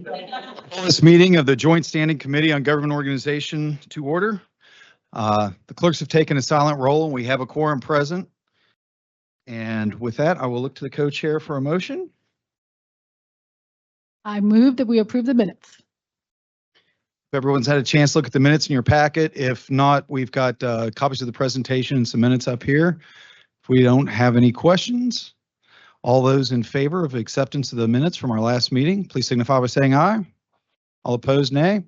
Call this meeting of the Joint Standing Committee on Government Organization to order. The clerks have taken a silent roll and we have a quorum present. And with that, I will look to the co-chair for a motion. I move that we approve the minutes. If everyone's had a chance to look at the minutes in your packet, if not, we've got copies of the presentation and some minutes up here. If we don't have any questions, all those in favor of acceptance of the minutes from our last meeting, please signify by saying aye. All opposed, nay.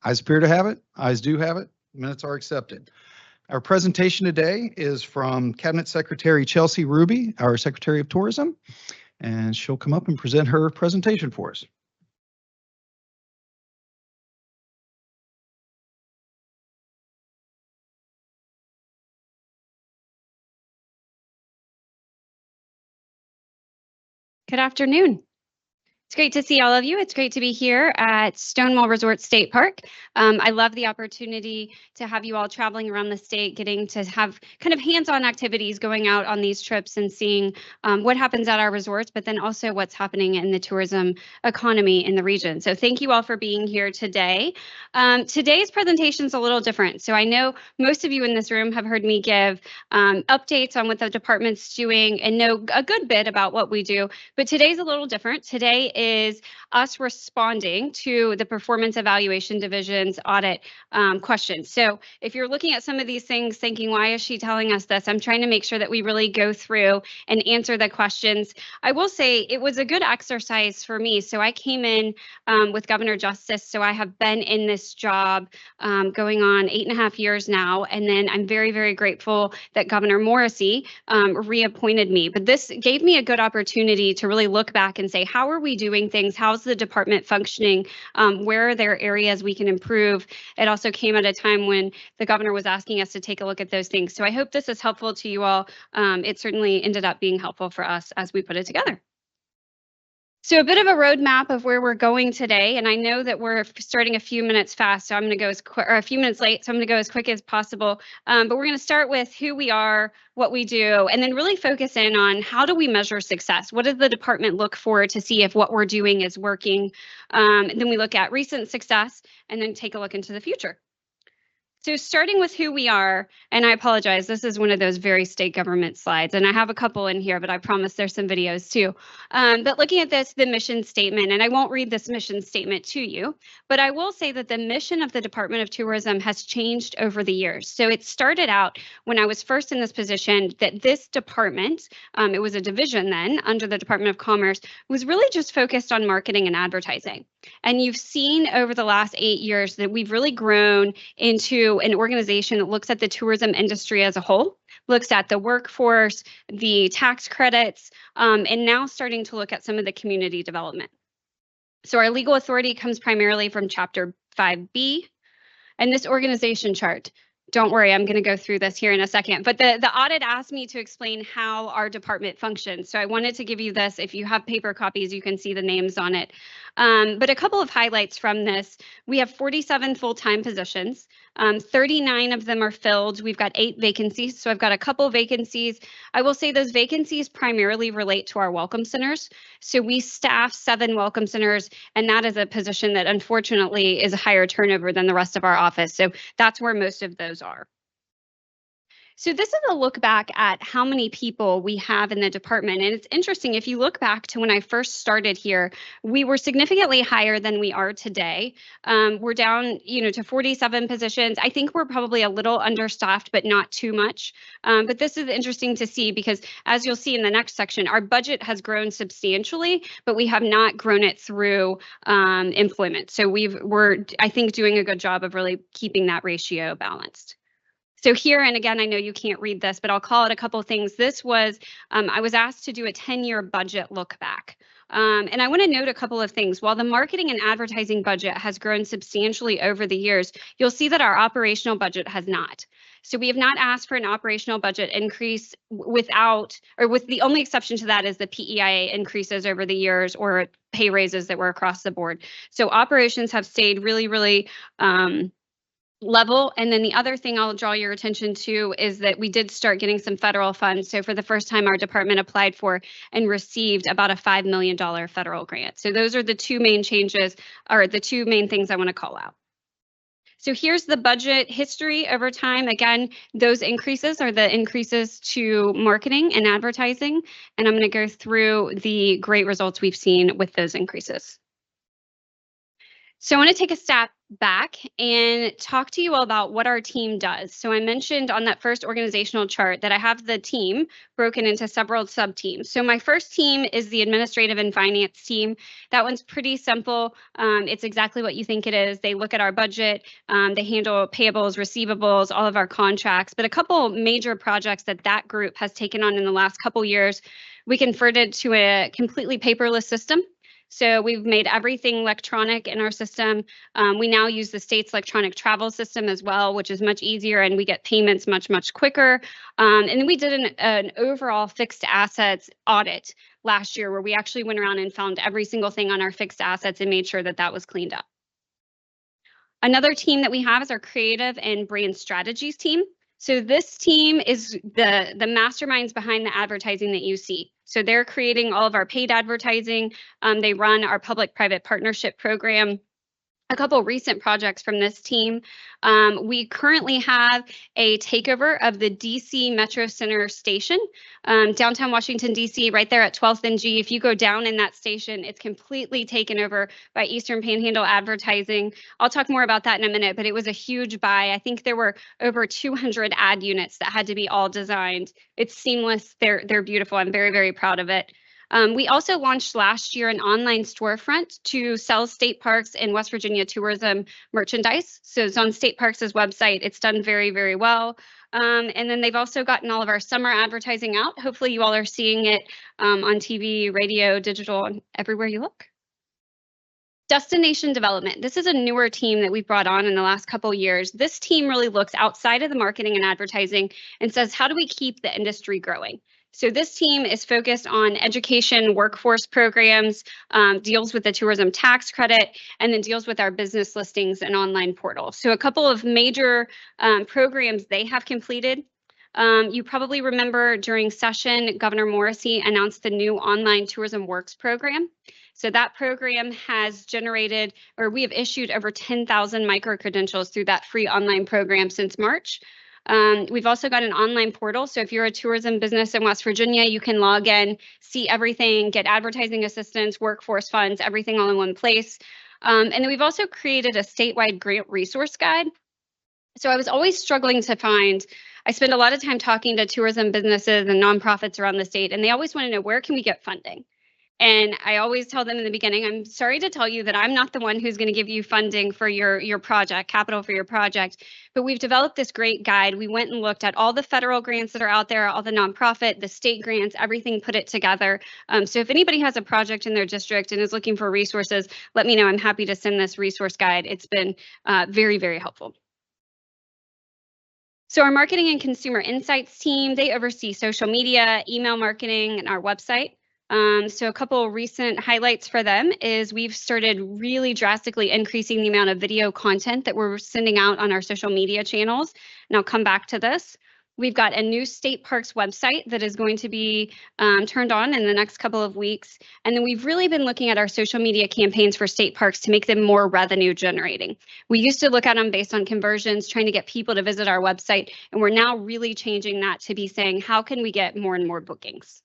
Ayes appear to have it. Ayes do have it. Minutes are accepted. Our presentation today is from Cabinet Secretary Chelsea Ruby, our Secretary of Tourism, and she'll come up and present her presentation for us. Good afternoon. It's great to see all of you. It's great to be here at Stonewall Resort State Park. I love the opportunity to have you all traveling around the state, getting to have kind of hands-on activities, going out on these trips and seeing what happens at our resorts, but then also what's happening in the tourism economy in the region. So thank you all for being here today. Today's presentation is a little different. So I know most of you in this room have heard me give updates on what the department's doing and know a good bit about what we do, but today's a little different. Today is us responding to the Performance Evaluation Division's audit questions. So if you're looking at some of these things thinking, why is she telling us this? I'm trying to make sure that we really go through and answer the questions. I will say it was a good exercise for me. So I came in with Governor Justice. So I have been in this job going on 8.5 years now. And then I'm very, very grateful that Governor Morrisey reappointed me. But this gave me a good opportunity to really look back and say, how are we doing things? How's the department functioning? Where are there areas we can improve? It also came at a time when the governor was asking us to take a look at those things. So I hope this is helpful to you all. It certainly ended up being helpful for us as we put it together. So a bit of a roadmap of where we're going today, and I know that we're starting a few minutes fast, so I'm going to go as quick, or a few minutes late, so I'm going to go as quick as possible. But we're going to start with who we are, what we do, and then really focus in on how do we measure success? What does the department look for to see if what we're doing is working? And then we look at recent success, and then take a look into the future. So starting with who we are, and I apologize, this is one of those very state government slides, and I have a couple in here, but I promise there's some videos too. But looking at this, the mission statement, and I won't read this mission statement to you, but I will say that the mission of the Department of Tourism has changed over the years. So it started out when I was first in this position that this department, it was a division then under the Department of Commerce, was really just focused on marketing and advertising. And you've seen over the last 8 years that we've really grown into an organization that looks at the tourism industry as a whole, looks at the workforce, the tax credits, and now starting to look at some of the community development. So our legal authority comes primarily from Chapter 5B, and this organization chart. Don't worry, I'm going to go through this here in a second, but the audit asked me to explain how our department functions. So I wanted to give you this. If you have paper copies, you can see the names on it. But a couple of highlights from this. We have 47 full-time positions. 39 of them are filled. We've got 8 vacancies. So I've got a couple vacancies. I will say those vacancies primarily relate to our welcome centers. So we staff 7 welcome centers, and that is a position that unfortunately is a higher turnover than the rest of our office. So that's where most of those are. So this is a look back at how many people we have in the department. And it's interesting, if you look back to when I first started here, we were significantly higher than we are today. We're down, to 47 positions. I think we're probably a little understaffed, but not too much. But this is interesting to see because as you'll see in the next section, our budget has grown substantially, but we have not grown it through employment. So we're, I think, doing a good job of really keeping that ratio balanced. So here, and again, I know you can't read this, but I'll call it a couple of things. This was, I was asked to do a 10-year budget look back. And I want to note a couple of things. While the marketing and advertising budget has grown substantially over the years, you'll see that our operational budget has not. So we have not asked for an operational budget increase with the only exception to that is the PEIA increases over the years or pay raises that were across the board. So operations have stayed really, really level. And then the other thing I'll draw your attention to is that we did start getting some federal funds. So for the first time, our department applied for and received about a $5 million federal grant. So those are the two main changes, or the two main things I want to call out. So here's the budget history over time. Again, those increases are the increases to marketing and advertising. And I'm going to go through the great results we've seen with those increases. So I want to take a step back and talk to you all about what our team does. So I mentioned on that first organizational chart that I have the team broken into several sub-teams. So my first team is the administrative and finance team. That one's pretty simple. It's exactly what you think it is. They look at our budget, they handle payables, receivables, all of our contracts, but a couple major projects that group has taken on in the last couple years, we converted to a completely paperless system. So we've made everything electronic in our system. We now use the state's electronic travel system as well, which is much easier, and we get payments much quicker. And we did an overall fixed assets audit last year where we actually went around and found every single thing on our fixed assets and made sure that was cleaned up. Another team that we have is our creative and brand strategies team. So this team is the masterminds behind the advertising that you see. So they're creating all of our paid advertising. They run our public-private partnership program. A couple recent projects from this team. We currently have a takeover of the DC Metro Center station, downtown Washington, DC, right there at 12th and G. If you go down in that station, it's completely taken over by Eastern Panhandle Advertising. I'll talk more about that in a minute, but it was a huge buy. I think there were over 200 ad units that had to be all designed. It's seamless. They're beautiful. I'm very proud of it. We also launched last year an online storefront to sell state parks and West Virginia tourism merchandise. So it's on State Parks' website. It's done very well. And then they've also gotten all of our summer advertising out. Hopefully you all are seeing it on TV, radio, digital, and everywhere you look. Destination development. This is a newer team that we've brought on in the last couple of years. This team really looks outside of the marketing and advertising and says, how do we keep the industry growing? So this team is focused on education, workforce programs, deals with the tourism tax credit, and then deals with our business listings and online portal. So a couple of major programs they have completed. You probably remember during session, Governor Morrisey announced the new Online Tourism Works program. So that program has generated, or we have issued over 10,000 micro-credentials through that free online program since March. We've also got an online portal. So if you're a tourism business in West Virginia, you can log in, see everything, get advertising assistance, workforce funds, everything all in one place. And then we've also created a statewide grant resource guide. So I was always struggling to find, I spend a lot of time talking to tourism businesses and nonprofits around the state, and they always want to know, where can we get funding? And I always tell them in the beginning, I'm sorry to tell you that I'm not the one who's going to give you funding for your project, capital for your project, but we've developed this great guide. We went and looked at all the federal grants that are out there, all the nonprofit, the state grants, everything, put it together. So if anybody has a project in their district and is looking for resources, let me know. I'm happy to send this resource guide. It's been very helpful. So our marketing and consumer insights team, they oversee social media, email marketing, and our website. So a couple of recent highlights for them is we've started really drastically increasing the amount of video content that we're sending out on our social media channels. And I'll come back to this. We've got a new state parks website that is going to be turned on in the next couple of weeks. And then we've really been looking at our social media campaigns for state parks to make them more revenue generating. We used to look at them based on conversions, trying to get people to visit our website. And we're now really changing that to be saying, how can we get more and more bookings?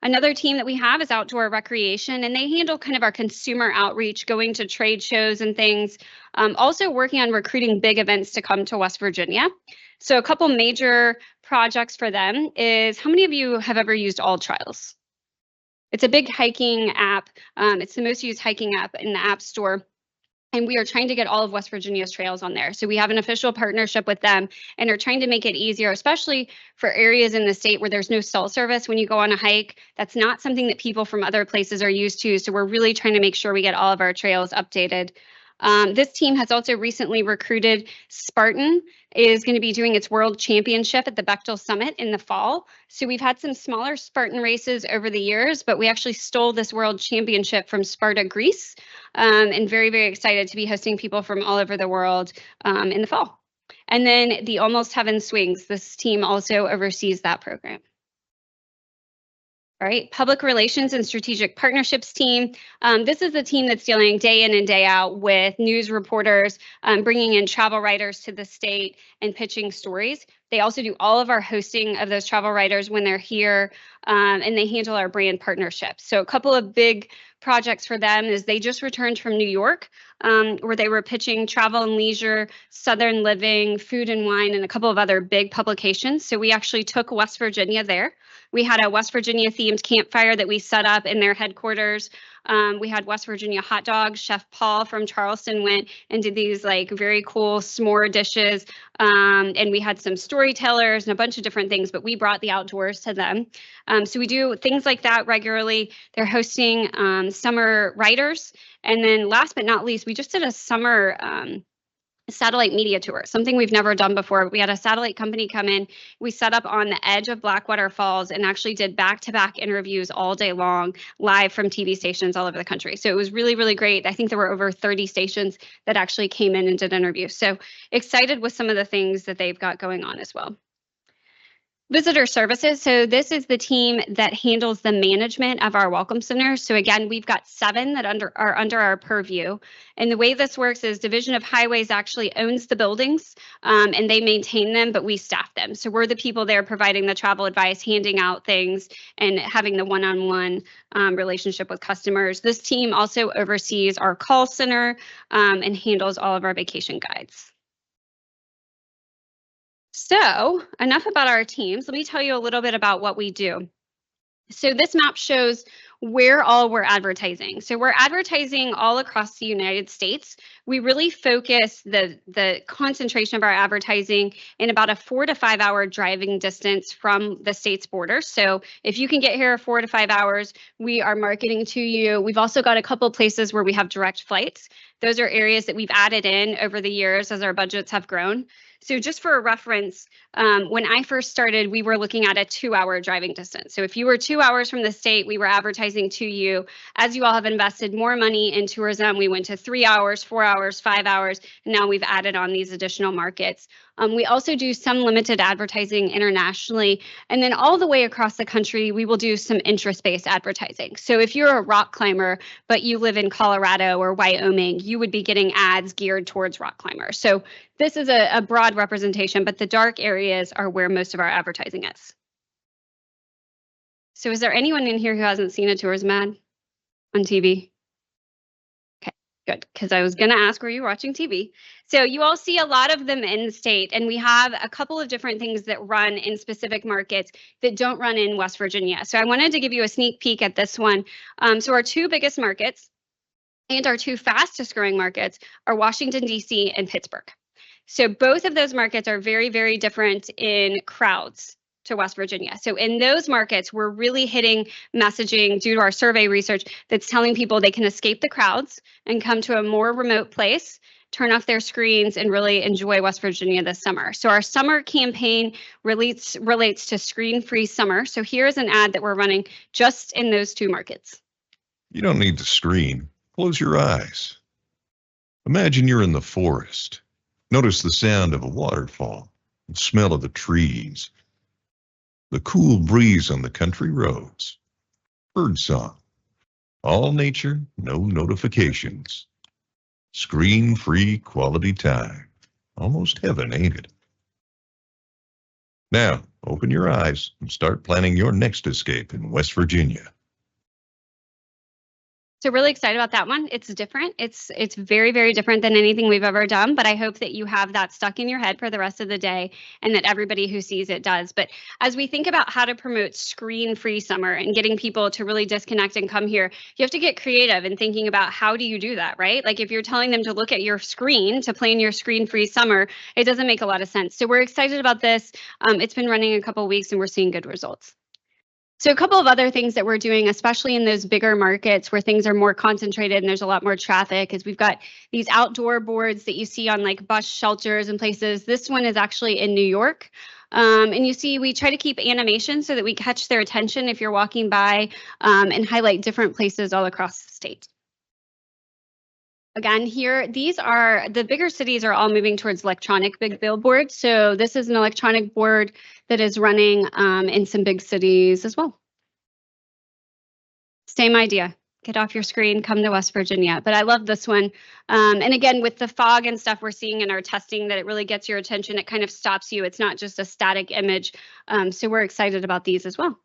Another team that we have is outdoor recreation, and they handle kind of our consumer outreach, going to trade shows and things, also working on recruiting big events to come to West Virginia. So a couple major projects for them is, how many of you have ever used AllTrails? It's a big hiking app. It's the most used hiking app in the App Store. And we are trying to get all of West Virginia's trails on there. So we have an official partnership with them and are trying to make it easier, especially for areas in the state where there's no cell service when you go on a hike. That's not something that people from other places are used to. So we're really trying to make sure we get all of our trails updated. This team has also recently recruited Spartan is going to be doing its World Championship at the Bechtel Summit in the fall. So we've had some smaller Spartan races over the years, but we actually stole this World Championship from Sparta, Greece, and very, very excited to be hosting people from all over the world in the fall. And then the Almost Heaven Swings, this team also oversees that program. All right, public relations and strategic partnerships team. This is the team that's dealing day in and day out with news reporters, bringing in travel writers to the state and pitching stories. They also do all of our hosting of those travel writers when they're here, and they handle our brand partnerships. So a couple of big projects for them is they just returned from New York, where they were pitching travel and leisure, Southern living, food and wine, and a couple of other big publications. So we actually took West Virginia there. We had a West Virginia themed campfire that we set up in their headquarters. We had West Virginia hot dogs. Chef Paul from Charleston went and did these like very cool s'more dishes. And we had some storytellers and a bunch of different things, but we brought the outdoors to them. So we do things like that regularly. They're hosting summer writers. And then last but not least, we just did a summer satellite media tour, something we've never done before. We had a satellite company come in. We set up on the edge of Blackwater Falls and actually did back-to-back interviews all day long, live from TV stations all over the country. So it was really, really great. I think there were over 30 stations that actually came in and did interviews. So excited with some of the things that they've got going on as well. Visitor services. So this is the team that handles the management of our welcome centers. So again, we've got 7 that are under our purview. And the way this works is Division of Highways actually owns the buildings and they maintain them, but we staff them. So we're the people there providing the travel advice, handing out things, and having the one-on-one relationship with customers. This team also oversees our call center and handles all of our vacation guides. So enough about our teams. Let me tell you a little bit about what we do. So this map shows where all we're advertising. So we're advertising all across the United States. We really focus the concentration of our advertising in about a 4 to 5 hour driving distance from the state's border. So if you can get here 4 to 5 hours, we are marketing to you. We've also got a couple places where we have direct flights. Those are areas that we've added in over the years as our budgets have grown. So just for a reference, when I first started, we were looking at a 2-hour driving distance. So if you were 2 hours from the state, we were advertising to you. As you all have invested more money in tourism, we went to 3 hours, 4 hours, 5 hours, and now we've added on these additional markets. We also do some limited advertising internationally, and then all the way across the country, we will do some interest-based advertising. So if you're a rock climber, but you live in Colorado or Wyoming, you would be getting ads geared towards rock climbers. So this is a broad representation, but the dark areas are where most of our advertising is. So is there anyone in here who hasn't seen a tourism ad on TV? Good, because I was going to ask, were you watching TV? So you all see a lot of them in the state, and we have a couple of different things that run in specific markets that don't run in West Virginia. So I wanted to give you a sneak peek at this one. So our 2 biggest markets and our 2 fastest growing markets are Washington, D.C. and Pittsburgh. So both of those markets are very, very different in crowds to West Virginia. So in those markets, we're really hitting messaging due to our survey research that's telling people they can escape the crowds and come to a more remote place, turn off their screens, and really enjoy West Virginia this summer. So our summer campaign relates to Screen-Free Summer. So here's an ad that we're running just in those 2 markets. You don't need to screen. Close your eyes. Imagine you're in the forest. Notice the sound of a waterfall, the smell of the trees, the cool breeze on the country roads, birdsong, all nature, no notifications. Screen-free quality time. Almost heaven, ain't it? Now, open your eyes and start planning your next escape in West Virginia. So really excited about that one. It's different. It's very, very different than anything we've ever done, but I hope that you have that stuck in your head for the rest of the day and that everybody who sees it does. But as we think about how to promote screen-free summer and getting people to really disconnect and come here, you have to get creative in thinking about how do you do that, right? Like if you're telling them to look at your screen to plan your screen-free summer, it doesn't make a lot of sense. So we're excited about this. It's been running a couple of weeks and we're seeing good results. So a couple of other things that we're doing, especially in those bigger markets where things are more concentrated and there's a lot more traffic, is we've got these outdoor boards that you see on like bus shelters and places. This one is actually in New York. And you see, we try to keep animation so that we catch their attention if you're walking by, and highlight different places all across the state. Again, here, these are the bigger cities are all moving towards electronic big billboards. So this is an electronic board that is running in some big cities as well. Same idea. Get off your screen, come to West Virginia. But I love this one. And again, with the fog and stuff we're seeing in our testing, that it really gets your attention. It kind of stops you. It's not just a static image. So we're excited about these as well.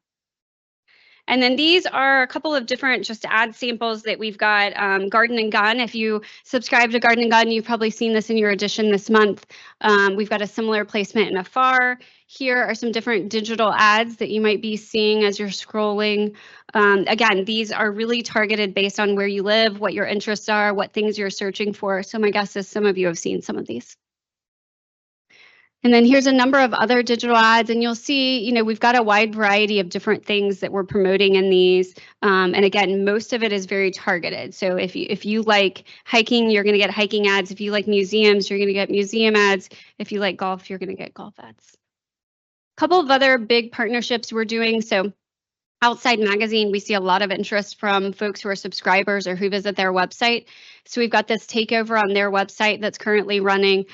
And then these are a couple of different just ad samples that we've got. Garden and Gun. If you subscribe to Garden and Gun, you've probably seen this in your edition this month. We've got a similar placement in Afar. Here are some different digital ads that you might be seeing as you're scrolling. Again, these are really targeted based on where you live, what your interests are, what things you're searching for. So my guess is some of you have seen some of these. And then here's a number of other digital ads, and you'll see, you know, we've got a wide variety of different things that we're promoting in these. And again, most of it is very targeted. So if you like hiking, you're going to get hiking ads. If you like museums, you're going to get museum ads. If you like golf, you're going to get golf ads. A couple of other big partnerships we're doing. So Outside Magazine, we see a lot of interest from folks who are subscribers or who visit their website. So we've got this takeover on their website that's currently running.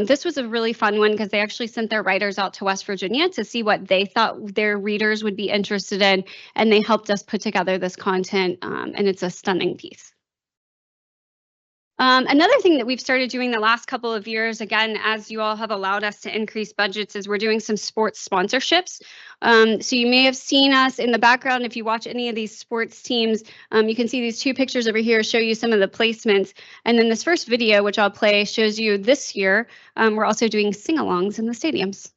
This was a really fun one because they actually sent their writers out to West Virginia to see what they thought their readers would be interested in, and they helped us put together this content, and it's a stunning piece. Another thing that we've started doing the last couple of years, again, as you all have allowed us to increase budgets, is we're doing some sports sponsorships. So you may have seen us in the background. If you watch any of these sports teams, you can see these two pictures over here show you some of the placements. And then this first video, which I'll play, shows you this year, we're also doing sing-alongs in the stadiums.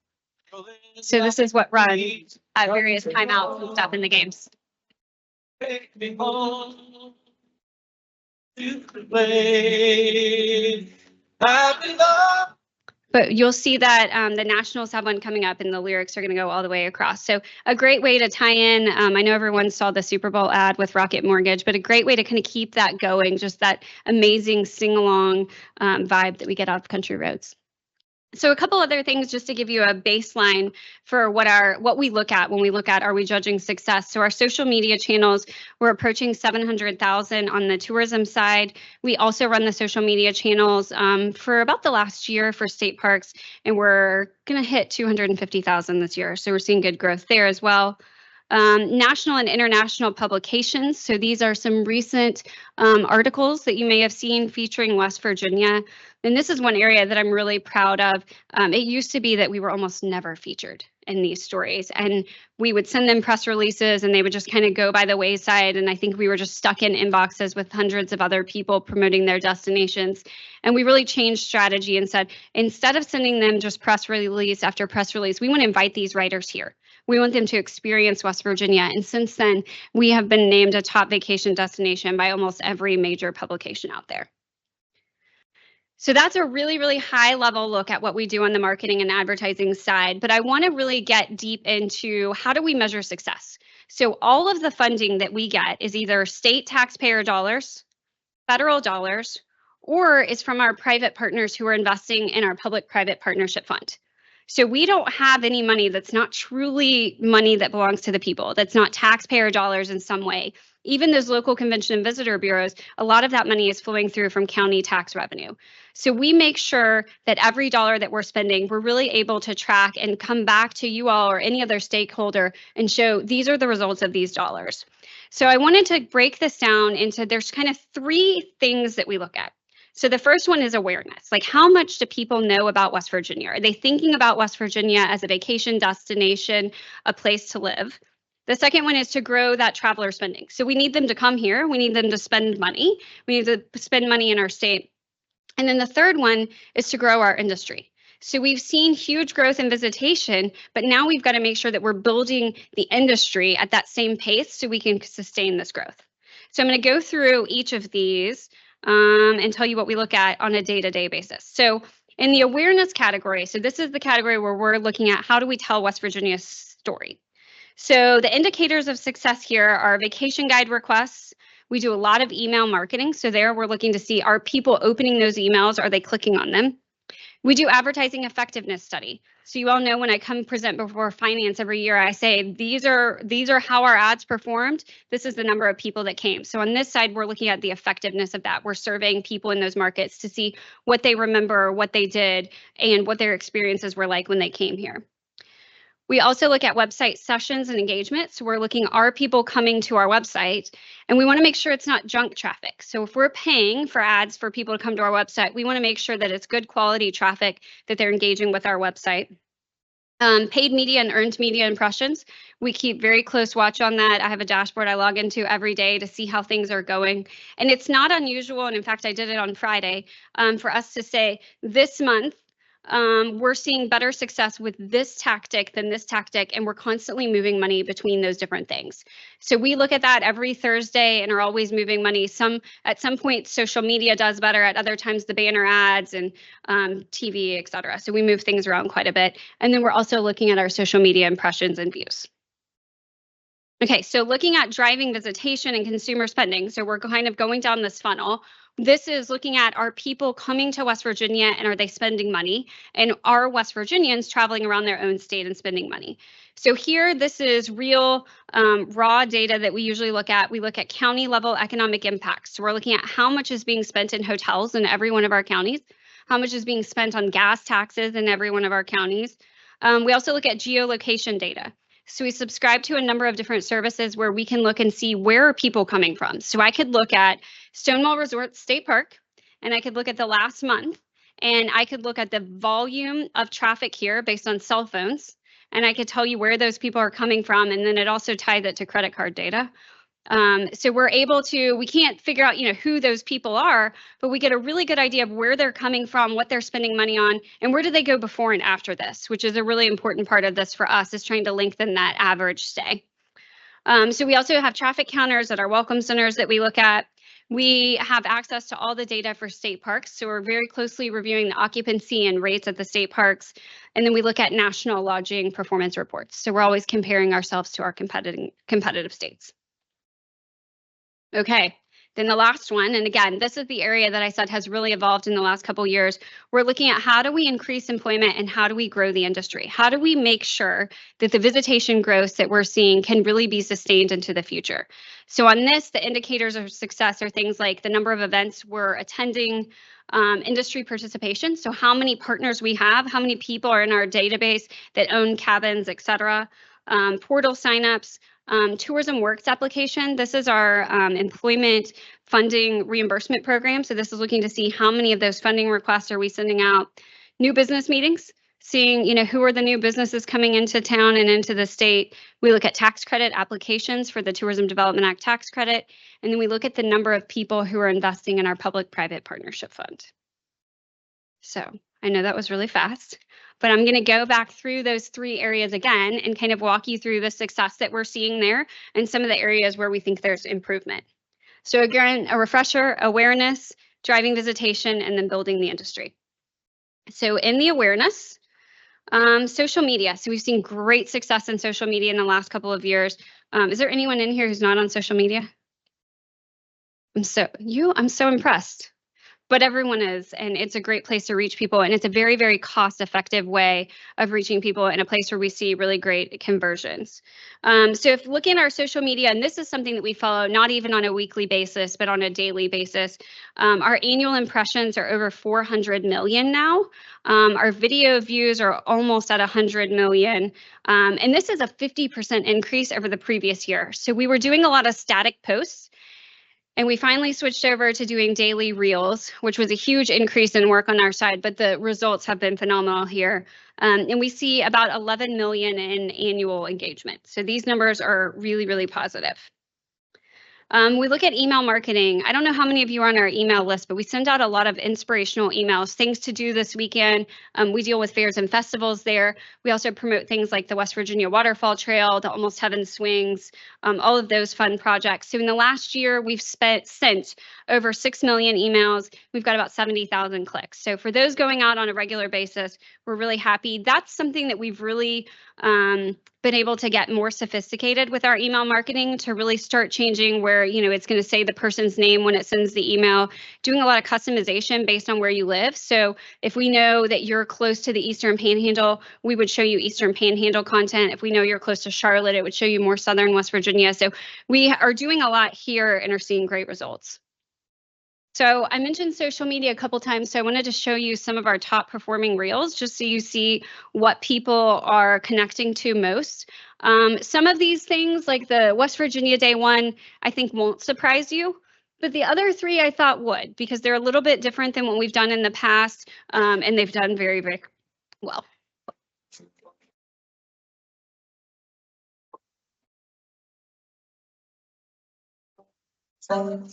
So this is what runs at various timeouts and stuff in the games. Take me home. But you'll see that the Nationals have one coming up and the lyrics are going to go all the way across. So a great way to tie in. I know everyone saw the Super Bowl ad with Rocket Mortgage, but a great way to kind of keep that going, just that amazing sing-along vibe that we get off country roads. So a couple other things just to give you a baseline for what we look at when we look at, are we judging success? So our social media channels, we're approaching 700,000 on the tourism side. We also run the social media channels for about the last year for state parks, and we're going to hit 250,000 this year. So we're seeing good growth there as well. National and international publications. So these are some recent articles that you may have seen featuring West Virginia. And this is one area that I'm really proud of. It used to be that we were almost never featured in these stories, and we would send them press releases and they would just kind of go by the wayside. And I think we were just stuck in inboxes with hundreds of other people promoting their destinations. And we really changed strategy and said, instead of sending them just press release after press release, we want to invite these writers here. We want them to experience West Virginia. And since then, we have been named a top vacation destination by almost every major publication out there. So that's a really, really high level look at what we do on the marketing and advertising side. But I want to really get deep into how do we measure success? So all of the funding that we get is either state taxpayer dollars, federal dollars, or is from our private partners who are investing in our public-private partnership fund. So we don't have any money that's not truly money that belongs to the people, that's not taxpayer dollars in some way. Even those local convention and visitor bureaus, a lot of that money is flowing through from county tax revenue. So we make sure that every dollar that we're spending, we're really able to track and come back to you all or any other stakeholder and show these are the results of these dollars. So I wanted to break this down into, there's kind of three things that we look at. So the first one is awareness. Like, how much do people know about West Virginia? Are they thinking about West Virginia as a vacation destination, a place to live? The second one is to grow that traveler spending. So we need them to come here. We need them to spend money. We need to spend money in our state. And then the third one is to grow our industry. So we've seen huge growth in visitation, but now we've got to make sure that we're building the industry at that same pace so we can sustain this growth. So I'm going to go through each of these and tell you what we look at on a day-to-day basis. So in the awareness category, so this is the category where we're looking at how do we tell West Virginia's story. So the indicators of success here are vacation guide requests. We do a lot of email marketing. So there we're looking to see, are people opening those emails? Are they clicking on them? We do advertising effectiveness study. So you all know when I come present before finance every year, I say, these are how our ads performed. This is the number of people that came. So on this side, we're looking at the effectiveness of that. We're surveying people in those markets to see what they remember, what they did, and what their experiences were like when they came here. We also look at website sessions and engagement. So we're looking, are people coming to our website? And we want to make sure it's not junk traffic. So if we're paying for ads for people to come to our website, we want to make sure that it's good quality traffic, that they're engaging with our website. Paid media and earned media impressions. We keep very close watch on that. I have a dashboard I log into every day to see how things are going. And it's not unusual, and in fact, I did it on Friday, for us to say this month, we're seeing better success with this tactic than this tactic, and we're constantly moving money between those different things. So we look at that every Thursday and are always moving money. At some point, social media does better. At other times, the banner ads and TV, et cetera. So we move things around quite a bit. And then we're also looking at our social media impressions and views. Okay, so looking at driving visitation and consumer spending. So we're kind of going down this funnel. This is looking at, are people coming to West Virginia and are they spending money? And are West Virginians traveling around their own state and spending money? So here, this is real raw data that we usually look at. We look at county level economic impacts. So we're looking at how much is being spent in hotels in every one of our counties, how much is being spent on gas taxes in every one of our counties. We also look at geolocation data. So we subscribe to a number of different services where we can look and see where are people coming from. So I could look at Stonewall Resort State Park, and I could look at the last month, and I could look at the volume of traffic here based on cell phones, and I could tell you where those people are coming from, and then it also ties it to credit card data. So we're able to, we can't figure out, who those people are, but we get a really good idea of where they're coming from, what they're spending money on, and where do they go before and after this, which is a really important part of this for us, is trying to lengthen that average stay. So we also have traffic counters at our welcome centers that we look at. We have access to all the data for state parks, so we're very closely reviewing the occupancy and rates at the state parks. And then we look at national lodging performance reports. So we're always comparing ourselves to our competitive states. Okay, then the last one, and again, this is the area that I said has really evolved in the last couple of years. We're looking at how do we increase employment and how do we grow the industry? How do we make sure that the visitation growth that we're seeing can really be sustained into the future? So on this, the indicators of success are things like the number of events we're attending, industry participation. So how many partners we have, how many people are in our database that own cabins, et cetera, portal signups, Tourism Works application. This is our employment funding reimbursement program. So this is looking to see how many of those funding requests are we sending out. New business meetings, seeing who are the new businesses coming into town and into the state. We look at tax credit applications for the Tourism Development Act tax credit, and then we look at the number of people who are investing in our public-private partnership fund. So I know that was really fast, but I'm going to go back through those three areas again and kind of walk you through the success that we're seeing there and some of the areas where we think there's improvement. So again, a refresher, awareness, driving visitation, and then building the industry. So in the awareness, social media. So we've seen great success in social media in the last couple of years. Is there anyone in here who's not on social media? I'm so impressed. But everyone is, and it's a great place to reach people, and it's a very, very cost-effective way of reaching people in a place where we see really great conversions. So if looking at our social media, and this is something that we follow not even on a weekly basis, but on a daily basis, our annual impressions are over 400 million now. Our video views are almost at 100 million, and this is a 50% increase over the previous year. So we were doing a lot of static posts, and we finally switched over to doing daily reels, which was a huge increase in work on our side, but the results have been phenomenal here. And we see about 11 million in annual engagement. So these numbers are really, really positive. We look at email marketing. I don't know how many of you are on our email list, but we send out a lot of inspirational emails, things to do this weekend. We deal with fairs and festivals there. We also promote things like the West Virginia Waterfall Trail, the Almost Heaven Swings, all of those fun projects. So in the last year, we've sent over 6 million emails. We've got about 70,000 clicks. So for those going out on a regular basis, we're really happy. That's something that we've really been able to get more sophisticated with our email marketing to really start changing where, it's going to say the person's name when it sends the email, doing a lot of customization based on where you live. So if we know that you're close to the Eastern Panhandle, we would show you Eastern Panhandle content. If we know you're close to Charlotte, it would show you more Southern West Virginia. So we are doing a lot here and are seeing great results. So I mentioned social media a couple times, so I wanted to show you some of our top performing reels just so you see what people are connecting to most. Some of these things, like the West Virginia Day one, I think won't surprise you. But the other three I thought would, because they're a little bit different than what we've done in the past, and they've done very, very well. Okay,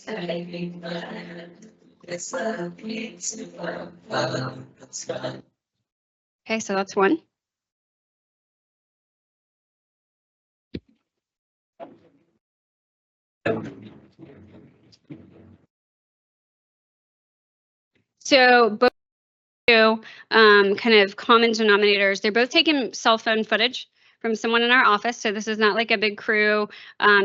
so that's one. So both kind of common denominators, they're both taking cell phone footage from someone in our office. So this is not like a big crew.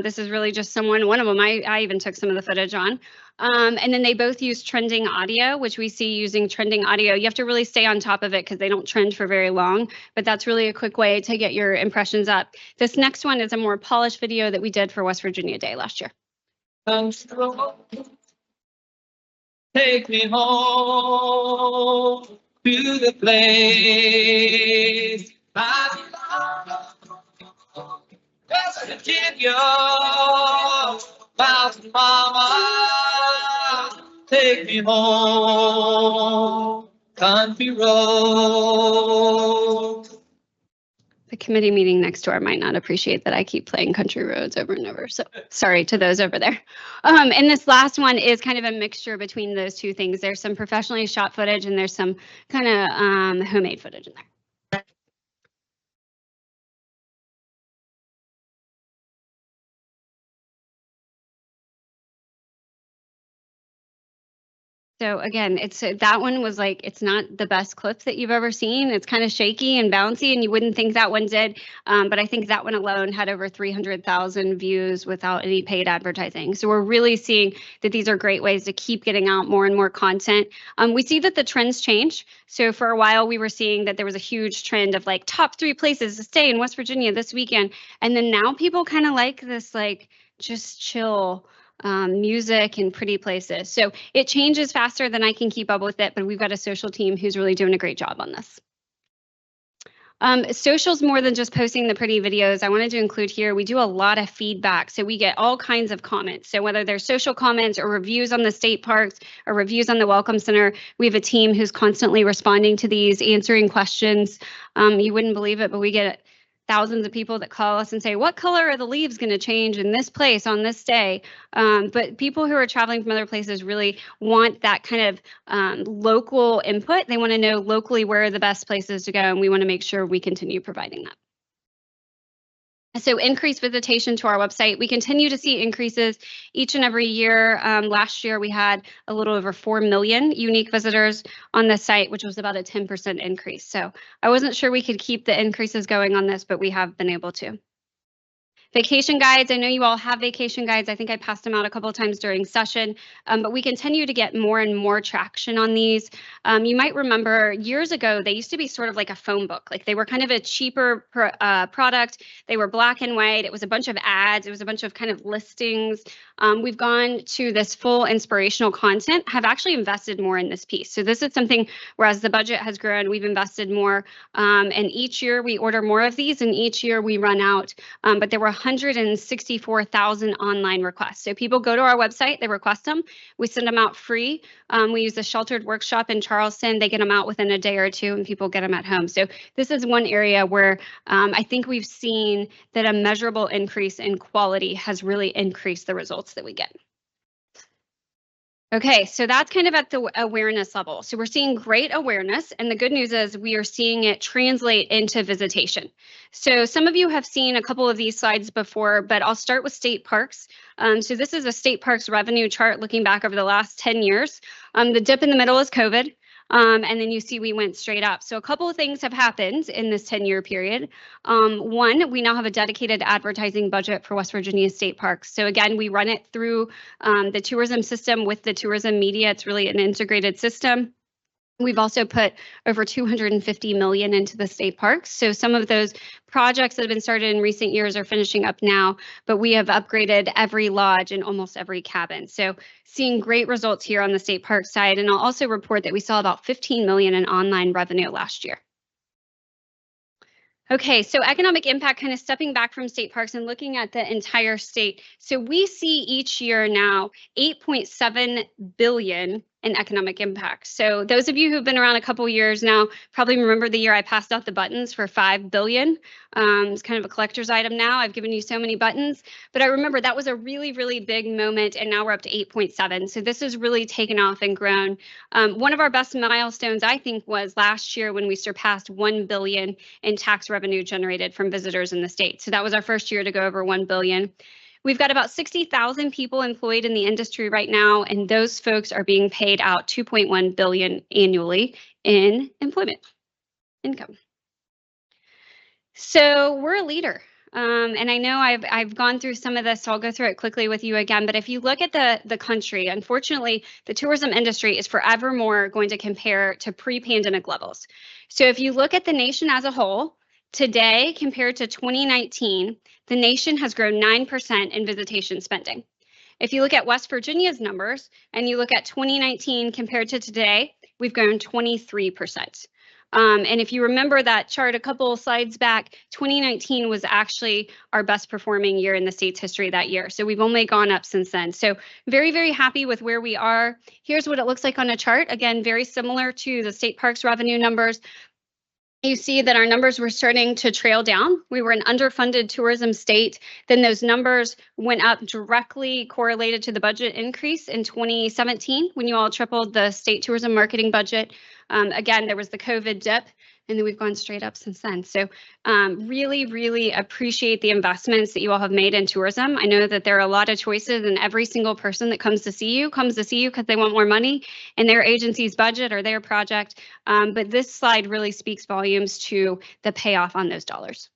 This is really just someone, one of them I even took some of the footage on. And then they both use trending audio, which we see using trending audio. You have to really stay on top of it because they don't trend for very long, but that's really a quick way to get your impressions up. This next one is a more polished video that we did for West Virginia Day last year. Take me home to the place I belong. West Virginia, mountain mama, take me home, country road. The committee meeting next door might not appreciate that I keep playing country roads over and over. So sorry to those over there. And this last one is kind of a mixture between those two things. There's some professionally shot footage and there's some kind of homemade footage in there. So again, that one was like, it's not the best clip that you've ever seen. It's kind of shaky and bouncy and you wouldn't think that one did. But I think that one alone had over 300,000 views without any paid advertising. So we're really seeing that these are great ways to keep getting out more and more content. We see that the trends change. So for a while we were seeing that there was a huge trend of like top 3 places to stay in West Virginia this weekend. And then now people kind of like this, like just chill music and pretty places. So it changes faster than I can keep up with it, but we've got a social team who's really doing a great job on this. Social's more than just posting the pretty videos. I wanted to include here, we do a lot of feedback. So we get all kinds of comments. So whether they're social comments or reviews on the state parks or reviews on the Welcome Center, we have a team who's constantly responding to these, answering questions. You wouldn't believe it, but we get thousands of people that call us and say, what color are the leaves going to change in this place on this day? But people who are traveling from other places really want that kind of local input. They want to know locally where are the best places to go, and we want to make sure we continue providing that. So increased visitation to our website. We continue to see increases each and every year. Last year, we had a little over 4 million unique visitors on the site, which was about a 10% increase. So I wasn't sure we could keep the increases going on this, but we have been able to. Vacation guides, I know you all have vacation guides. I think I passed them out a couple of times during session, but we continue to get more and more traction on these. You might remember years ago, they used to be sort of like a phone book. Like they were kind of a cheaper product. They were black and white. It was a bunch of ads. It was a bunch of kind of listings. We've gone to this full inspirational content, have actually invested more in this piece. So this is something where as the budget has grown, we've invested more. And each year we order more of these and each year we run out. But there were 164,000 online requests. So people go to our website, they request them, we send them out free. We use a sheltered workshop in Charleston. They get them out within a day or two and people get them at home. So this is one area where I think we've seen that a measurable increase in quality has really increased the results that we get. Okay, so that's kind of at the awareness level. So we're seeing great awareness, and the good news is we are seeing it translate into visitation. So some of you have seen a couple of these slides before, but I'll start with state parks. So this is a state parks revenue chart looking back over the last 10 years. The dip in the middle is COVID. And then you see we went straight up. So a couple of things have happened in this 10-year period. One, we now have a dedicated advertising budget for West Virginia State Parks. So again, we run it through the tourism system with the tourism media. It's really an integrated system. We've also put over $250 million into the state parks. So some of those projects that have been started in recent years are finishing up now, but we have upgraded every lodge and almost every cabin. So seeing great results here on the state park side. And I'll also report that we saw about $15 million in online revenue last year. Okay, so economic impact, kind of stepping back from state parks and looking at the entire state. So we see each year now 8.7 billion in economic impact. So those of you who've been around a couple years now probably remember the year I passed out the buttons for 5 billion. It's kind of a collector's item now. I've given you so many buttons, but I remember that was a really, really big moment, and now we're up to 8.7. So this has really taken off and grown. One of our best milestones, I think, was last year when we surpassed 1 billion in tax revenue generated from visitors in the state. So that was our first year to go over 1 billion. We've got about 60,000 people employed in the industry right now, and those folks are being paid out 2.1 billion annually in employment income. So we're a leader. And I know I've gone through some of this, so I'll go through it quickly with you again. But if you look at the country, unfortunately, the tourism industry is forevermore going to compare to pre-pandemic levels. So if you look at the nation as a whole, today, compared to 2019, the nation has grown 9% in visitation spending. If you look at West Virginia's numbers and you look at 2019 compared to today, we've grown 23%. And if you remember that chart a couple slides back, 2019 was actually our best performing year in the state's history that year. So we've only gone up since then. So very, very happy with where we are. Here's what it looks like on a chart. Again, very similar to the state parks revenue numbers. You see that our numbers were starting to trail down. We were an underfunded tourism state. Then those numbers went up directly correlated to the budget increase in 2017 when you all tripled the state tourism marketing budget. Again, there was the COVID dip, and then we've gone straight up since then. So really, really appreciate the investments that you all have made in tourism. I know that there are a lot of choices, and every single person that comes to see you because they want more money in their agency's budget or their project. But this slide really speaks volumes to the payoff on those dollars.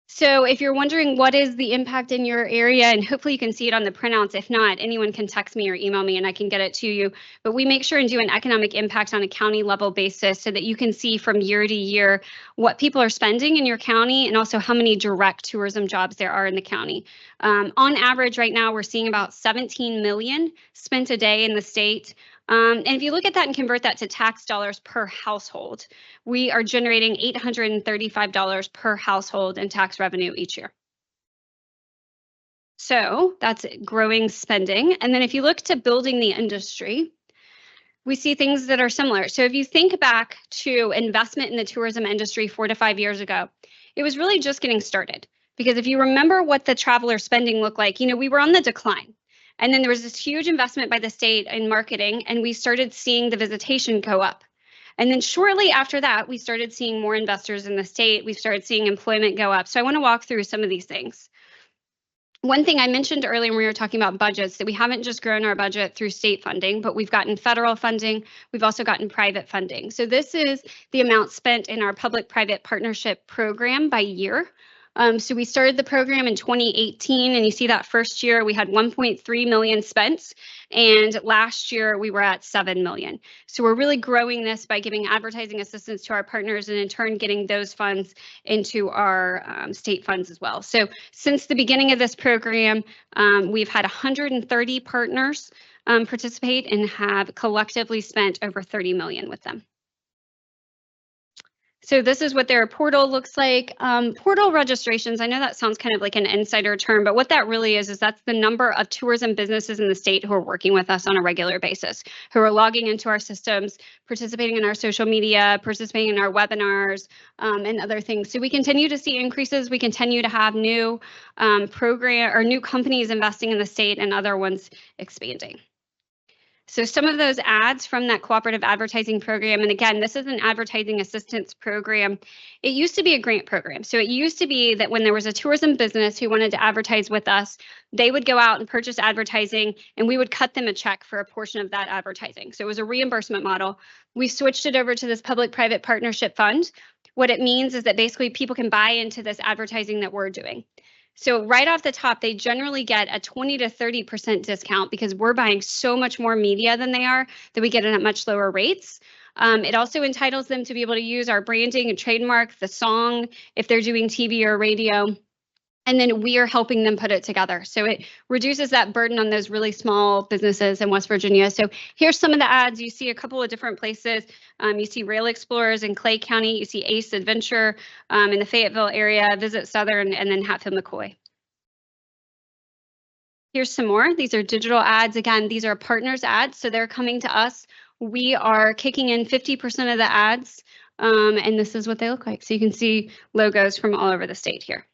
So if you're wondering what is the impact in your area, and hopefully you can see it on the printouts. If not, anyone can text me or email me and I can get it to you. But we make sure and do an economic impact on a county level basis so that you can see from year to year what people are spending in your county and also how many direct tourism jobs there are in the county. On average right now, we're seeing about 17 million spent a day in the state. And if you look at that and convert that to tax dollars per household, we are generating $835 per household in tax revenue each year. So that's growing spending. And then if you look to building the industry, we see things that are similar. So if you think back to investment in the tourism industry 4 to 5 years ago, it was really just getting started. Because if you remember what the traveler spending looked like, we were on the decline. And then there was this huge investment by the state in marketing, and we started seeing the visitation go up. And then shortly after that, we started seeing more investors in the state. We started seeing employment go up. So I want to walk through some of these things. One thing I mentioned earlier when we were talking about budgets, that we haven't just grown our budget through state funding, but we've gotten federal funding. We've also gotten private funding. So this is the amount spent in our public-private partnership program by year. So we started the program in 2018, and you see that first year we had 1.3 million spent, and last year we were at 7 million. So we're really growing this by giving advertising assistance to our partners and in turn getting those funds into our state funds as well. So since the beginning of this program, we've had 130 partners participate and have collectively spent over 30 million with them. So this is what their portal looks like. Portal registrations, I know that sounds kind of like an insider term, but what that really is that's the number of tourism businesses in the state who are working with us on a regular basis, who are logging into our systems, participating in our social media, participating in our webinars, and other things. So we continue to see increases. We continue to have new new companies investing in the state and other ones expanding. So some of those ads from that cooperative advertising program, and again, this is an advertising assistance program. It used to be a grant program. So it used to be that when there was a tourism business who wanted to advertise with us, they would go out and purchase advertising and we would cut them a check for a portion of that advertising. So it was a reimbursement model. We switched it over to this public-private partnership fund. What it means is that basically people can buy into this advertising that we're doing. So right off the top, they generally get a 20 to 30% discount because we're buying so much more media than they are that we get it at much lower rates. It also entitles them to be able to use our branding and trademark, the song, if they're doing TV or radio. And then we are helping them put it together. So it reduces that burden on those really small businesses in West Virginia. So here's some of the ads. You see a couple of different places. You see Rail Explorers in Clay County. You see Ace Adventure in the Fayetteville area, Visit Southern, and then Hatfield McCoy. Here's some more. These are digital ads. Again, these are partners ads. So they're coming to us. We are kicking in 50% of the ads. And this is what they look like. So you can see logos from all over the state here.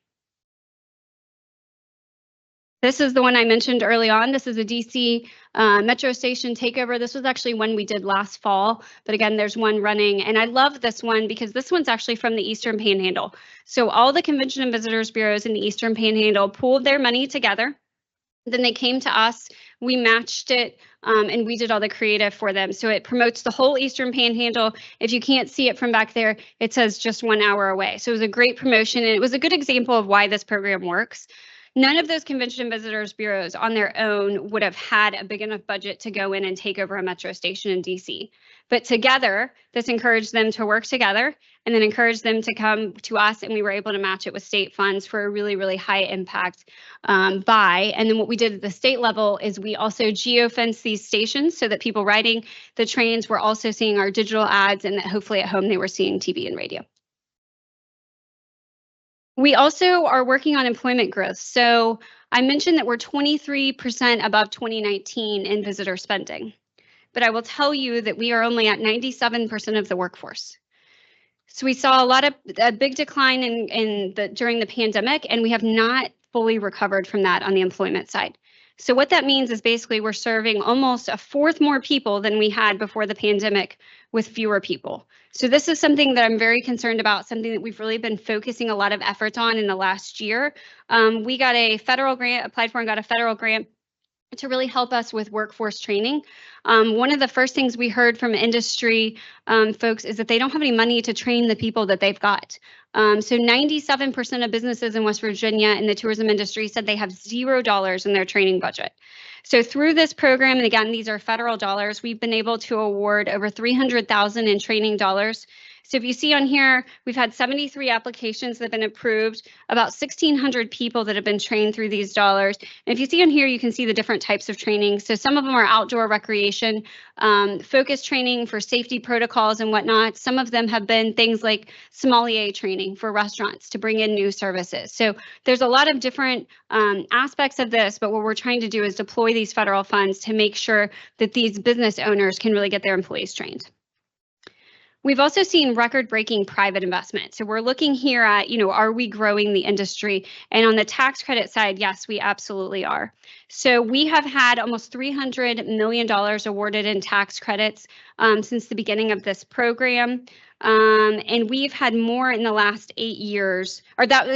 This is the one I mentioned early on. This is a DC Metro Station takeover. This was actually one we did last fall, but again, there's one running. And I love this one because this one's actually from the Eastern Panhandle. So all the Convention and Visitors Bureaus in the Eastern Panhandle pooled their money together. Then they came to us, we matched it, and we did all the creative for them. So it promotes the whole Eastern Panhandle. If you can't see it from back there, it says just 1 hour away. So it was a great promotion, and it was a good example of why this program works. None of those Convention and Visitors Bureaus on their own would have had a big enough budget to go in and take over a metro station in DC. But together, this encouraged them to work together and then encouraged them to come to us, and we were able to match it with state funds for a really, really high impact buy. And then what we did at the state level is we also geofence these stations so that people riding the trains were also seeing our digital ads, and that hopefully at home they were seeing TV and radio. We also are working on employment growth. So I mentioned that we're 23% above 2019 in visitor spending, but I will tell you that we are only at 97% of the workforce. So we saw a big decline during the pandemic, and we have not fully recovered from that on the employment side. So what that means is basically we're serving almost a fourth more people than we had before the pandemic with fewer people. So this is something that I'm very concerned about, something that we've really been focusing a lot of efforts on in the last year. We got a federal grant, applied for and got a federal grant to really help us with workforce training. One of the first things we heard from industry folks is that they don't have any money to train the people that they've got. So 97% of businesses in West Virginia in the tourism industry said they have $0 in their training budget. So through this program, and again, these are federal dollars, we've been able to award over $300,000 in training dollars. So if you see on here, we've had 73 applications that have been approved, about 1,600 people that have been trained through these dollars. And if you see on here, you can see the different types of training. So some of them are outdoor recreation, focused training for safety protocols and whatnot. Some of them have been things like sommelier training for restaurants to bring in new services. So there's a lot of different aspects of this, but what we're trying to do is deploy these federal funds to make sure that these business owners can really get their employees trained. We've also seen record-breaking private investment. So we're looking here at, are we growing the industry? And on the tax credit side, yes, we absolutely are. So we have had almost $300 million awarded in tax credits since the beginning of this program. And we've had more in the last 8 years, or that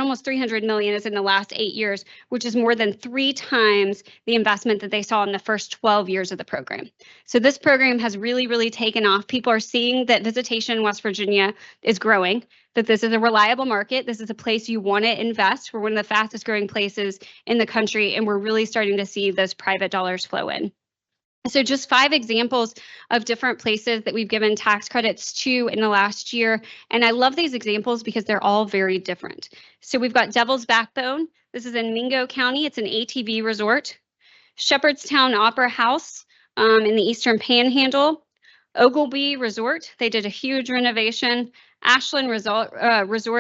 almost 300 million is in the last 8 years, which is more than 3 times the investment that they saw in the first 12 years of the program. So this program has really, really taken off. People are seeing that visitation in West Virginia is growing, that this is a reliable market. This is a place you want to invest. We're one of the fastest growing places in the country, and we're really starting to see those private dollars flow in. So just 5 examples of different places that we've given tax credits to in the last year. And I love these examples because they're all very different. So we've got Devil's Backbone. This is in Mingo County. It's an ATV resort. Shepherdstown Opera House in the Eastern Panhandle. Oglebay Resort. They did a huge renovation. Ashland Resort,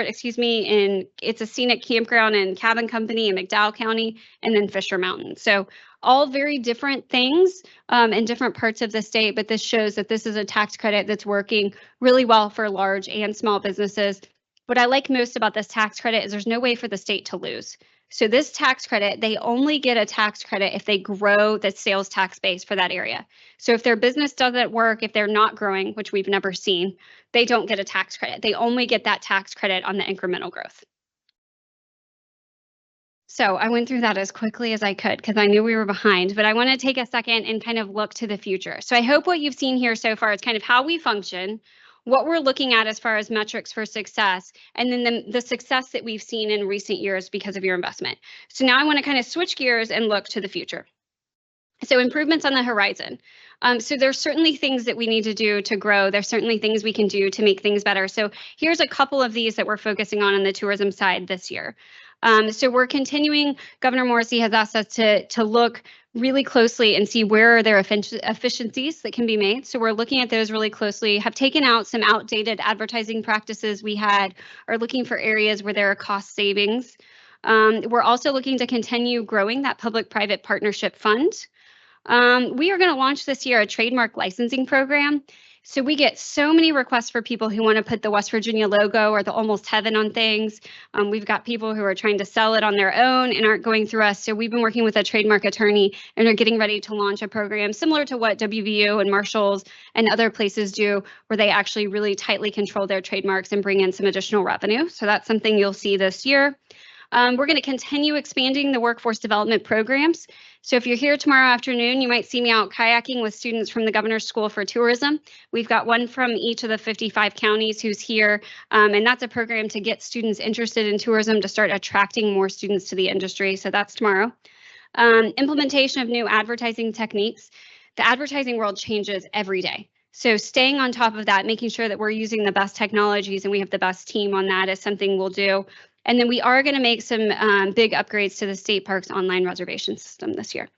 it's a scenic campground and cabin company in McDowell County, and then Fisher Mountain. So all very different things in different parts of the state, but this shows that this is a tax credit that's working really well for large and small businesses. What I like most about this tax credit is there's no way for the state to lose. So this tax credit, they only get a tax credit if they grow the sales tax base for that area. So if their business doesn't work, if they're not growing, which we've never seen, they don't get a tax credit. They only get that tax credit on the incremental growth. So I went through that as quickly as I could because I knew we were behind, but I want to take a second and kind of look to the future. So I hope what you've seen here so far is kind of how we function, what we're looking at as far as metrics for success, and then the success that we've seen in recent years because of your investment. So now I want to kind of switch gears and look to the future. So improvements on the horizon. So there's certainly things that we need to do to grow. There's certainly things we can do to make things better. So here's a couple of these that we're focusing on the tourism side this year. So we're continuing, Governor Morrissey has asked us to look really closely and see where are there efficiencies that can be made. So we're looking at those really closely, have taken out some outdated advertising practices we had, are looking for areas where there are cost savings. We're also looking to continue growing that public-private partnership fund. We are going to launch this year a trademark licensing program. So we get so many requests for people who want to put the West Virginia logo or the Almost Heaven on things. We've got people who are trying to sell it on their own and aren't going through us. So we've been working with a trademark attorney and are getting ready to launch a program similar to what WVU and Marshalls and other places do, where they actually really tightly control their trademarks and bring in some additional revenue. So that's something you'll see this year. We're going to continue expanding the workforce development programs. So if you're here tomorrow afternoon, you might see me out kayaking with students from the Governor's School for Tourism. We've got one from each of the 55 counties who's here, and that's a program to get students interested in tourism to start attracting more students to the industry. So that's tomorrow. Implementation of new advertising techniques. The advertising world changes every day. So staying on top of that, making sure that we're using the best technologies and we have the best team on that is something we'll do. And then we are going to make some big upgrades to the state parks online reservation system this year.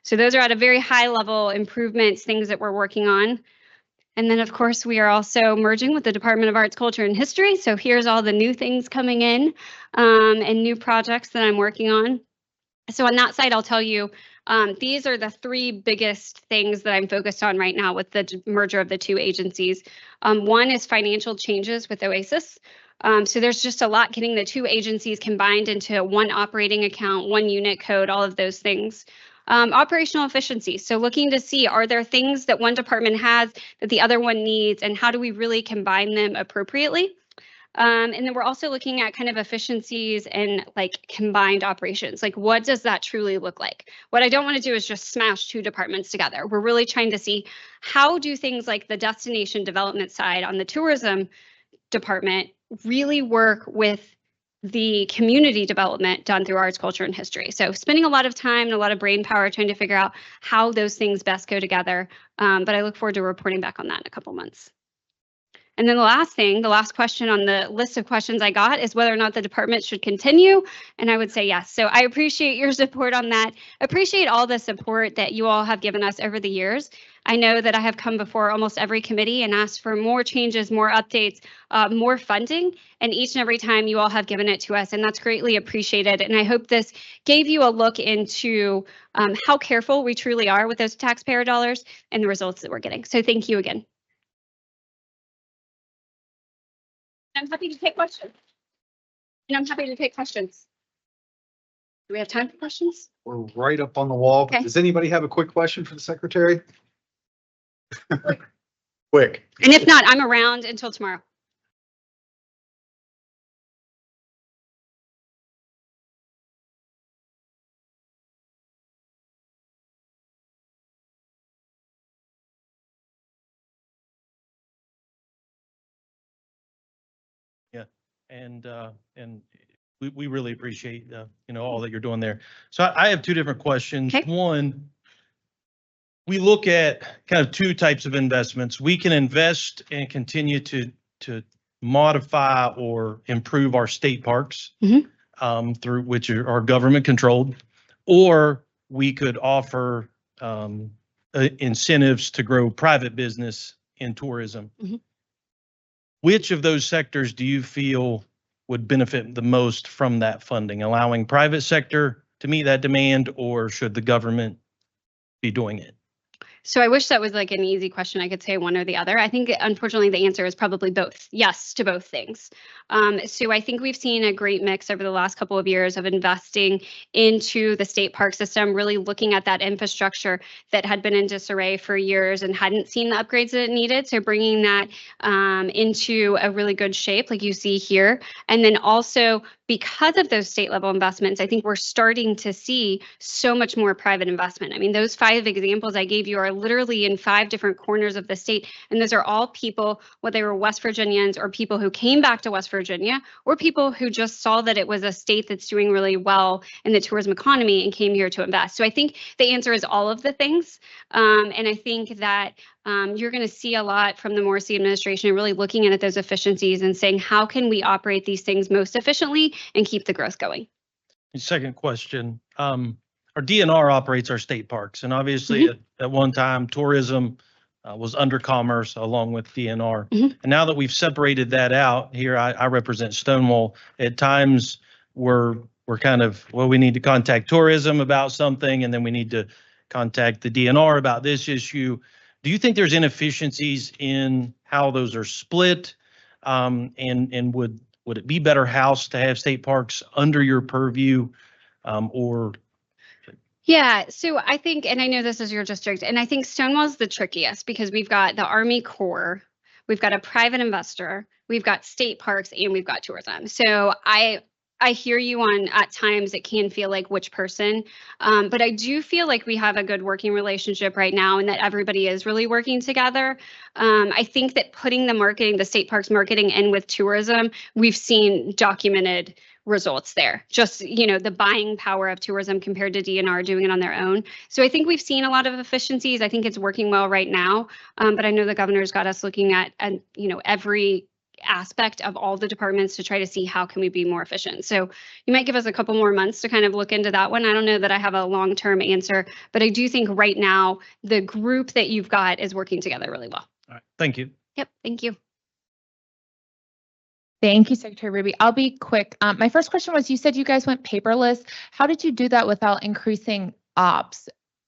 So those are at a very high level improvements, things that we're working on. And then, of course, we are also merging with the Department of Arts, Culture, and History. So here's all the new things coming in and new projects that I'm working on. So on that side, I'll tell you, these are the three biggest things that I'm focused on right now with the merger of the two agencies. One is financial changes with OASIS. So there's just a lot getting the two agencies combined into one operating account, one unit code, all of those things. Operational efficiency. So looking to see, are there things that one department has that the other one needs, and how do we really combine them appropriately? And then we're also looking at kind of efficiencies and like combined operations. Like, what does that truly look like? What I don't want to do is just smash two departments together. We're really trying to see how do things like the destination development side on the tourism department really work with the community development done through arts, culture, and history. So spending a lot of time and a lot of brain power trying to figure out how those things best go together. But I look forward to reporting back on that in a couple months. And then the last thing, the last question on the list of questions I got is whether or not the department should continue. And I would say yes. So I appreciate your support on that. Appreciate all the support that you all have given us over the years. I know that I have come before almost every committee and asked for more changes, more updates, more funding. And each and every time you all have given it to us, and that's greatly appreciated. And I hope this gave you a look into how careful we truly are with those taxpayer dollars and the results that we're getting. So thank you again. I'm happy to take questions. Do we have time for questions? We're right up on the wall. Okay. Does anybody have a quick question for the secretary? Quick. And if not, I'm around until tomorrow. And we really appreciate all that you're doing there. So I have two different questions. Okay. One, we look at kind of two types of investments. We can invest and continue to modify or improve our state parks through which are government controlled, or we could offer incentives to grow private business in tourism. Which of those sectors do you feel would benefit the most from that funding? Allowing private sector to meet that demand, or should the government be doing it? So I wish that was like an easy question. I could say one or the other. I think unfortunately the answer is probably both. Yes to both things. So I think we've seen a great mix over the last couple of years of investing into the state park system, really looking at that infrastructure that had been in disarray for years and hadn't seen the upgrades that it needed. So bringing that into a really good shape, like you see here. And then also because of those state level investments, I think we're starting to see so much more private investment. I mean, those 5 examples I gave you are literally in 5 different corners of the state. And those are all people, whether they were West Virginians or people who came back to West Virginia or people who just saw that it was a state that's doing really well in the tourism economy and came here to invest. So I think the answer is all of the things. And I think that you're going to see a lot from the Morrissey administration really looking at those efficiencies and saying, how can we operate these things most efficiently and keep the growth going? Second question, our DNR operates our state parks, and obviously at one time tourism was under commerce along with DNR. And now that we've separated that out here, I represent Stonewall. At times we're kind of, well, we need to contact tourism about something, and then we need to contact the DNR about this issue. Do you think there's inefficiencies in how those are split? And would it be better housed to have state parks under your purview, or? Yeah, so I think, and I know this is your district, and I think Stonewall's the trickiest because we've got the Army Corps, we've got a private investor, we've got state parks, and we've got tourism. So I hear you on at times it can feel like which person, but I do feel like we have a good working relationship right now and that everybody is really working together. I think that putting the marketing, the state parks marketing in with tourism, we've seen documented results there. Just, the buying power of tourism compared to DNR doing it on their own. So I think we've seen a lot of efficiencies. I think it's working well right now, but I know the governor's got us looking at every aspect of all the departments to try to see how can we be more efficient. So you might give us a couple more months to kind of look into that one. I don't know that I have a long-term answer, but I do think right now the group that you've got is working together really well. All right, thank you. Yep, thank you. Thank you, Secretary Ruby. I'll be quick. My first question was, you said you guys went paperless. How did you do that without increasing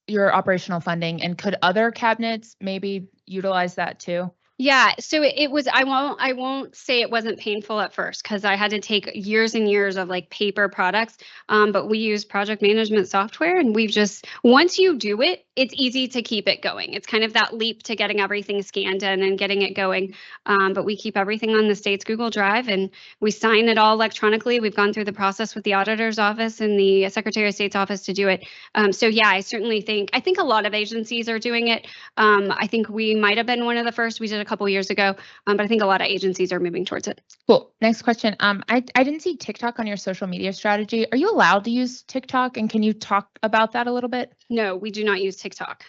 your operational funding? And could other cabinets maybe utilize that too? Yeah, so it was, I won't say it wasn't painful at first because I had to take years and years of like paper products, but we use project management software and we've just, once you do it, it's easy to keep it going. It's kind of that leap to getting everything scanned in and getting it going. But we keep everything on the state's Google Drive and we sign it all electronically. We've gone through the process with the auditor's office and the Secretary of State's office to do it. So yeah, I think a lot of agencies are doing it. I think we might have been one of the first. We did a couple years ago, but I think a lot of agencies are moving towards it. Cool. Next question. I didn't see TikTok on your social media strategy. Are you allowed to use TikTok? And can you talk about that a little bit? No, we do not use TikTok.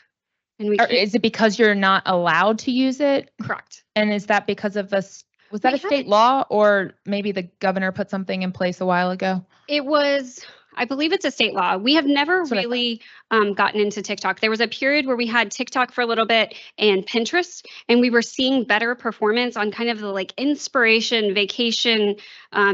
And is it because you're not allowed to use it? Correct. And is that because of was that a state law or maybe the governor put something in place a while ago? It was, I believe it's a state law. We have never really gotten into TikTok. There was a period where we had TikTok for a little bit and Pinterest, and we were seeing better performance on kind of the like inspiration, vacation,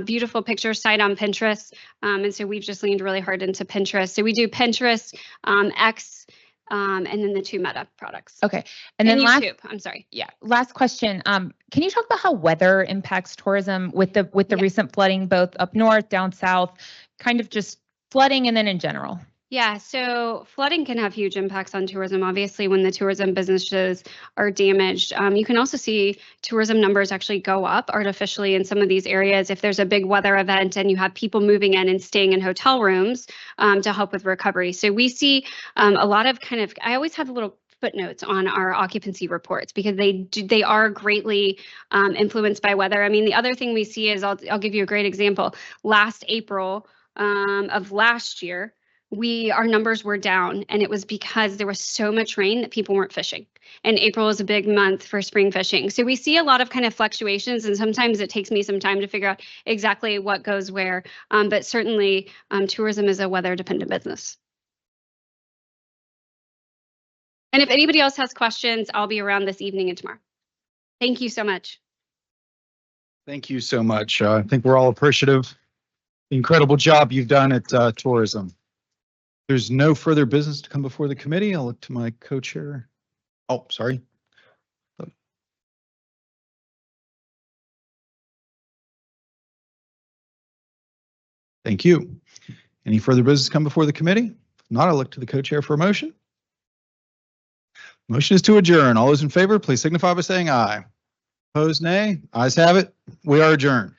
beautiful picture site on Pinterest. And so we've just leaned really hard into Pinterest. So we do Pinterest, X, and then the 2 Meta products. Okay. And then YouTube, I'm sorry. Yeah. Last question. Can you talk about how weather impacts tourism with the recent flooding, both up north, down south, kind of just flooding and then in general? Yeah, so flooding can have huge impacts on tourism. Obviously, when the tourism businesses are damaged, you can also see tourism numbers actually go up artificially in some of these areas. If there's a big weather event and you have people moving in and staying in hotel rooms to help with recovery. So we see a lot of I always have little footnotes on our occupancy reports because they are greatly influenced by weather. I mean, the other thing we see is, I'll give you a great example. Last April of last year, our numbers were down, and it was because there was so much rain that people weren't fishing. And April is a big month for spring fishing. So we see a lot of kind of fluctuations, and sometimes it takes me some time to figure out exactly what goes where. But certainly tourism is a weather dependent business. And if anybody else has questions, I'll be around this evening and tomorrow. Thank you so much. Thank you so much. I think we're all appreciative. The incredible job you've done at tourism. There's no further business to come before the committee. I'll look to my co-chair, Oh, sorry. Thank you. Any further business come before the committee? If not, I'll look to the co-chair for a motion. Motion is to adjourn. All those in favor, please signify by saying aye. Opposed, nay. Ayes have it. We are adjourned.